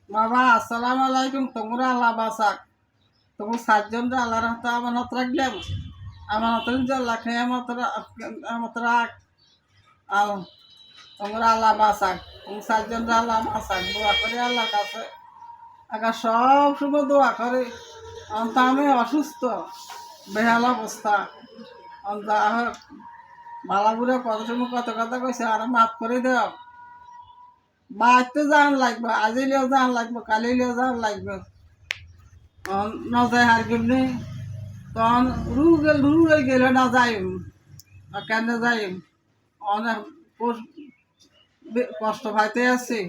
বাবা আসসালামু আলাইকুম। তোমরা আল্লাহ বাসাক, তোমার সাতজন আল্লাহর হাতে আমানত রাখলাম। আমানত আল্লাহ খেয়ে আমত রাখ। আর তোমরা আল্লাহ বাসাক, তুমি সাতজন আল্লাহ বাসাক। দোয়া করে আল্লাহর কাছে আগে সব সময় দোয়া করে। অন্ত আমি অসুস্থ, বেহাল অবস্থা। যা হোক বালাপুরে কত সময় কত কথা কইছে, আর মাফ করে দাও। বাড়িতে যান লাগবে, আজিলেও যান লাগবে, কালিলেও যান লাগবে। নজায় হার কেমনি তখন রুগে গেলে না যাইম, কেন যাইম। অনেক কষ্ট পাইতে আছি,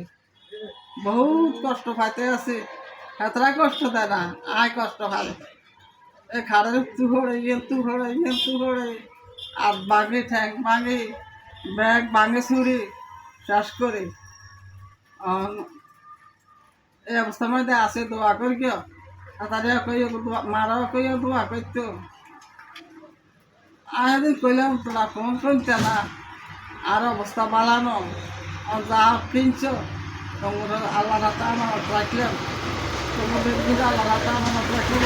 বহুত কষ্ট পাইতে আছি। হেতরা কষ্ট দেয় না, আয় কষ্ট পাই। এই খাড়ের তু হড়ে আর ভাঙি ঠ্যাং ভাঙি, ব্যাগ ভাঙি চুরি শেষ করি। এই অবস্থার মধ্যে আছে, দোয়া করি কেউ তাদের মারাও কইও দোয়া করতো। আমি কইলাম তোরা ফোন করতে না, আর অবস্থা বাড়ানো যা কিনছো তোমার আল্লাহ রাতে আমার রাখলাম। তোমাদের দিকে আল্লাহ রাতে আমার রাখলাম।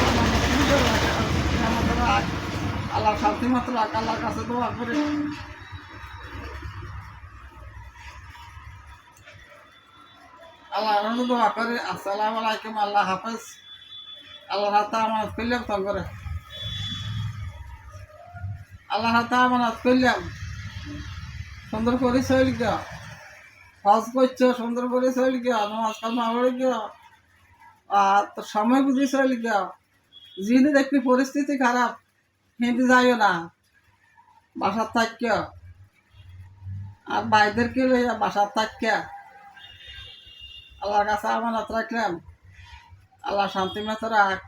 আমাদের আল্লাহ শান্তি মাত্র রাখ, আল্লাহর কাছে দোয়া করে। আল্লাহ দোয়া করে। আসসালামু আলাইকুম, আল্লাহ হাফেজ। আল্লাহ রাতে আমার করলাম তো করে, আল্লাহ হাতে আমানত করলাম। সুন্দর করে চল গিয়া হজ করছো, সুন্দর করে চল গিয়া নামাজ কালমা পড়ে গিয়া। আর তোর সময় বুঝে চল গিয়া। যিনি দেখবি পরিস্থিতি খারাপ, হিন্দি যাইও না, বাসার থাকিয়া। আর ভাইদেরকে লইয়া বাসার থাকিয়া আল্লাহর কাছে আমানত রাখলাম। আল্লাহ শান্তি মতো রাখ।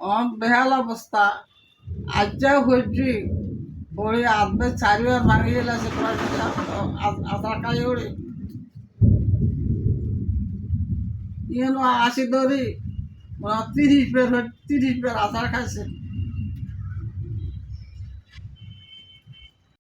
অনেক বেহাল অবস্থা। আজ যাও হয়েছি ওই আধবে চারিবার ভাঙি গেছে, আধার কাজ ওড়ে ইয়ে 80 ধরি 30 বের 30 বের আধার খাইছে।